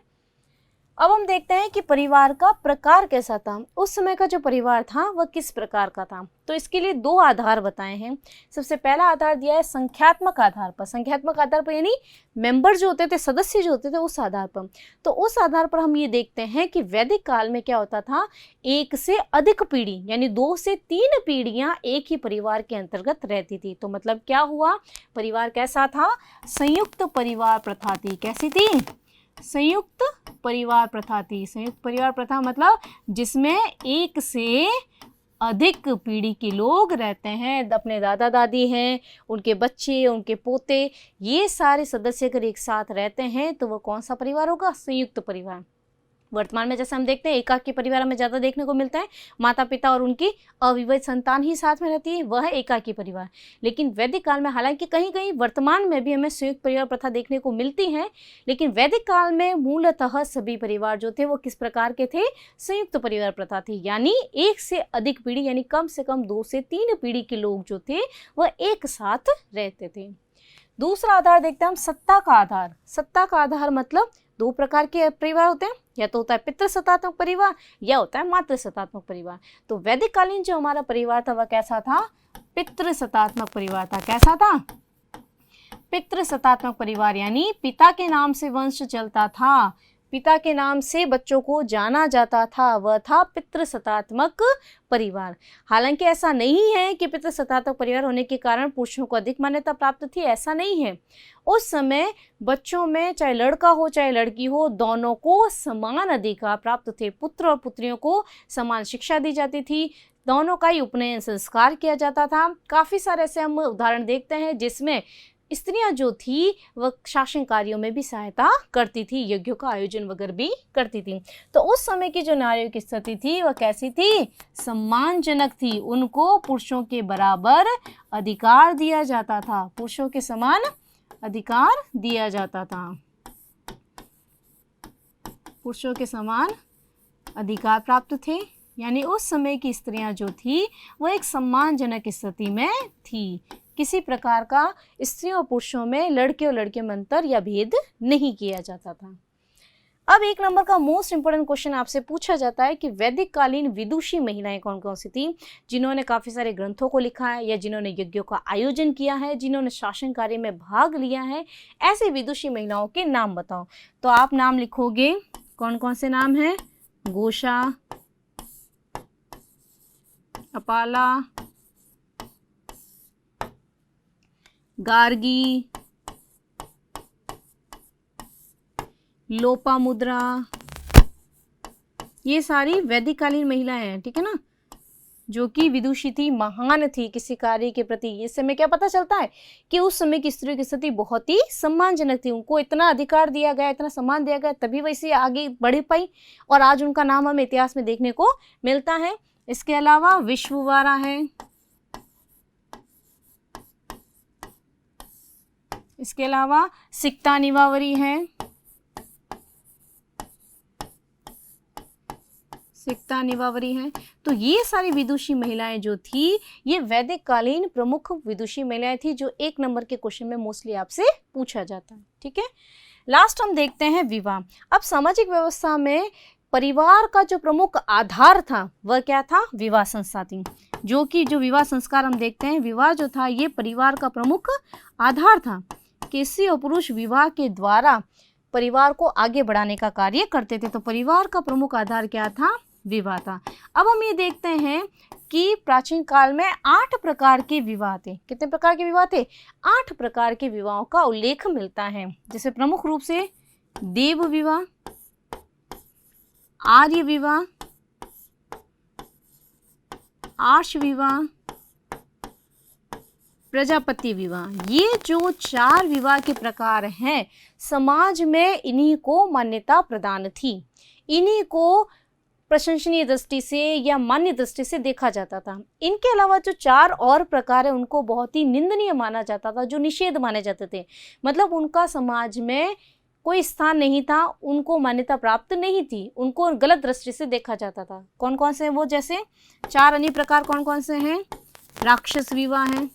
अब हम देखते हैं कि परिवार का प्रकार कैसा था, उस समय का जो परिवार था वह किस प्रकार का था। तो इसके लिए दो आधार बताए हैं। सबसे पहला आधार दिया है संख्यात्मक आधार पर। संख्यात्मक आधार पर यानी मेंबर जो होते थे, सदस्य जो होते थे, उस आधार पर। तो उस आधार पर हम ये देखते हैं कि वैदिक काल में क्या होता था, एक से अधिक पीढ़ी यानी 2 से 3 पीढ़ियां एक ही परिवार के अंतर्गत रहती थी। तो मतलब क्या हुआ, परिवार कैसा था, संयुक्त परिवार प्रथा थी। कैसी थी, संयुक्त परिवार प्रथा थी। संयुक्त परिवार प्रथा मतलब जिसमें एक से अधिक पीढ़ी के लोग रहते हैं, अपने दादा दादी हैं, उनके बच्चे, उनके पोते, ये सारे सदस्य अगर एक साथ रहते हैं तो वो कौन सा परिवार होगा, संयुक्त परिवार। वर्तमान में जैसे हम देखते हैं एकाकी परिवार में ज़्यादा देखने को मिलता है, माता पिता और उनकी अविवाहित संतान ही साथ में रहती है, वह है एकाकी परिवार। लेकिन वैदिक काल में हालांकि कहीं कहीं वर्तमान में भी हमें संयुक्त परिवार प्रथा देखने को मिलती है, लेकिन वैदिक काल में मूलतः सभी परिवार जो थे वो किस प्रकार के थे, संयुक्त परिवार प्रथा थी। यानी एक से अधिक पीढ़ी यानी कम से कम 2 से 3 पीढ़ी के लोग जो थे वह एक साथ रहते थे। दूसरा आधार देखते हैं हम सत्ता का आधार। सत्ता का आधार मतलब 2 प्रकार के परिवार होते हैं, या तो होता है पितृसत्तात्मक परिवार या होता है मातृसत्तात्मक परिवार। तो वैदिक कालीन जो हमारा परिवार था वह कैसा था, पितृसत्तात्मक परिवार था। कैसा था, पितृसत्तात्मक परिवार यानी पिता के नाम से वंश चलता था, पिता के नाम से बच्चों को जाना जाता था, वह था पितृसत्तात्मक परिवार। हालांकि ऐसा नहीं है कि पितृसत्तात्मक परिवार होने के कारण पुरुषों को अधिक मान्यता प्राप्त थी, ऐसा नहीं है। उस समय बच्चों में चाहे लड़का हो चाहे लड़की हो, दोनों को समान अधिकार प्राप्त थे। पुत्र और पुत्रियों को समान शिक्षा दी जाती थी, दोनों का ही उपनयन संस्कार किया जाता था। काफ़ी सारे ऐसे हम उदाहरण देखते हैं जिसमें स्त्रियां जो थी वह शासन कार्यों में भी सहायता करती थी, यज्ञों का आयोजन वगैरह भी करती थी। तो उस समय की जो नारियों की स्थिति थी वह कैसी थी? सम्मानजनक थी। उनको पुरुषों के बराबर अधिकार दिया जाता था, पुरुषों के समान अधिकार दिया जाता था, पुरुषों के समान अधिकार प्राप्त थे। यानी उस समय की स्त्रियां जो थी वह एक सम्मानजनक स्थिति में थी। किसी प्रकार का स्त्रियों और पुरुषों में, लड़के और लड़के में अंतर या भेद नहीं किया जाता था। अब 1 नंबर का मोस्ट इंपोर्टेंट क्वेश्चन आपसे पूछा जाता है कि वैदिक कालीन विदुषी महिलाएं कौन कौन सी थी? जिन्होंने काफ़ी सारे ग्रंथों को लिखा है, या जिन्होंने यज्ञों का आयोजन किया है, जिन्होंने शासन कार्य में भाग लिया है, ऐसे विदुषी महिलाओं के नाम बताओ। तो आप नाम लिखोगे, कौन कौन से नाम हैं? घोषा, अपाला, गार्गी, लोपामुद्रा, ये सारी वैदिक कालीन महिलाएं हैं, ठीक है ना, जो कि विदुषी थी, महान थी किसी कार्य के प्रति। इस समय क्या पता चलता है कि उस समय की स्त्रियों की स्थिति बहुत ही सम्मानजनक थी, उनको इतना अधिकार दिया गया, इतना सम्मान दिया गया, तभी वैसे आगे बढ़ पाई और आज उनका नाम हमें इतिहास में देखने को मिलता है। इसके अलावा विश्ववारा है, इसके अलावा सिक्ता निवावरी है, सिक्ता निवावरी है। तो ये सारी विदुषी महिलाएं जो थी ये वैदिक कालीन प्रमुख विदुषी महिलाएं थी, जो 1 नंबर के क्वेश्चन में मोस्टली आपसे पूछा जाता है, ठीक है। लास्ट हम देखते हैं विवाह। अब सामाजिक व्यवस्था में परिवार का जो प्रमुख आधार था वह क्या था? विवाह संस्था थी, जो कि जो विवाह संस्कार हम देखते हैं, विवाह जो था ये परिवार का प्रमुख आधार था। किसी और पुरुष विवाह के द्वारा परिवार को आगे बढ़ाने का कार्य करते थे। तो परिवार का प्रमुख आधार क्या था? विवाह था। अब हम ये देखते हैं कि प्राचीन काल में 8 प्रकार के विवाह थे। कितने प्रकार के विवाह थे? 8 प्रकार के विवाहों का उल्लेख मिलता है। जैसे प्रमुख रूप से देव विवाह, आर्य विवाह, आर्ष विवाह, प्रजापति विवाह। ये जो 4 विवाह के प्रकार हैं, समाज में इन्हीं को मान्यता प्रदान थी, इन्हीं को प्रशंसनीय दृष्टि से या मान्य दृष्टि से देखा जाता था। इनके अलावा जो 4 और प्रकार है उनको बहुत ही निंदनीय माना जाता था, जो निषेध माने जाते थे। मतलब उनका समाज में कोई स्थान नहीं था, उनको मान्यता प्राप्त नहीं थी, उनको गलत दृष्टि से देखा जाता था। कौन कौन से हैं वो? जैसे 4 अन्य प्रकार कौन कौन से हैं? राक्षस विवाह है,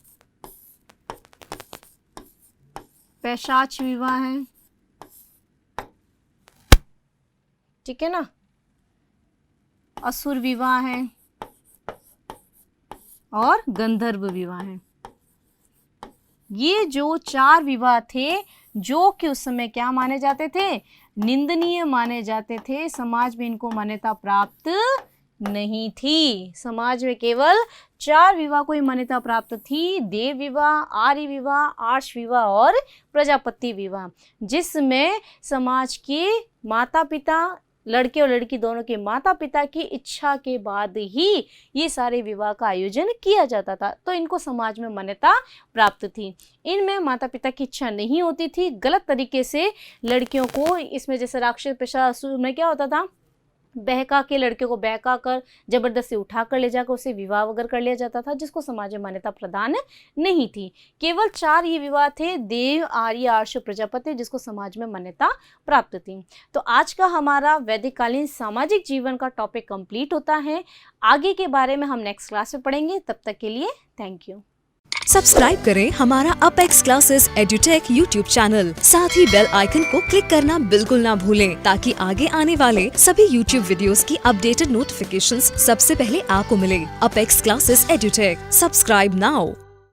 पैशाच विवाह है, ठीक है ना, असुर विवाह है और गंधर्व विवाह है। ये जो 4 विवाह थे जो कि उस समय क्या माने जाते थे? निंदनीय माने जाते थे। समाज में इनको मान्यता प्राप्त नहीं थी। समाज में केवल 4 विवाह को ही मान्यता प्राप्त थी, देव विवाह, आर्य विवाह, आर्ष विवाह और प्रजापति विवाह, जिसमें समाज के माता पिता, लड़के और लड़की दोनों के माता पिता की इच्छा के बाद ही ये सारे विवाह का आयोजन किया जाता था। तो इनको समाज में मान्यता प्राप्त थी। इनमें माता पिता की इच्छा नहीं होती थी, गलत तरीके से लड़कियों को, इसमें जैसे राक्षस पैशासुर में क्या होता था, बहका के लड़के को बहका कर जबरदस्ती उठा कर ले जाकर उसे विवाह वगैरह कर लिया जाता था, जिसको समाज में मान्यता प्रदान नहीं थी। केवल 4 ये विवाह थे, देव, आर्य, आर्ष, प्रजापति, जिसको समाज में मान्यता प्राप्त थी। तो आज का हमारा वैदिक कालीन सामाजिक जीवन का टॉपिक कंप्लीट होता है। आगे के बारे में हम नेक्स्ट क्लास में पढ़ेंगे। तब तक के लिए थैंक यू। सब्सक्राइब करें हमारा apex classes edutech YouTube channel. साथ ही बेल आइकन को क्लिक करना बिल्कुल ना भूलें, ताकि आगे आने वाले सभी यूट्यूब वीडियोस की अपडेटेड नोटिफिकेशंस सबसे पहले आपको मिले। Apex classes edutech, subscribe now.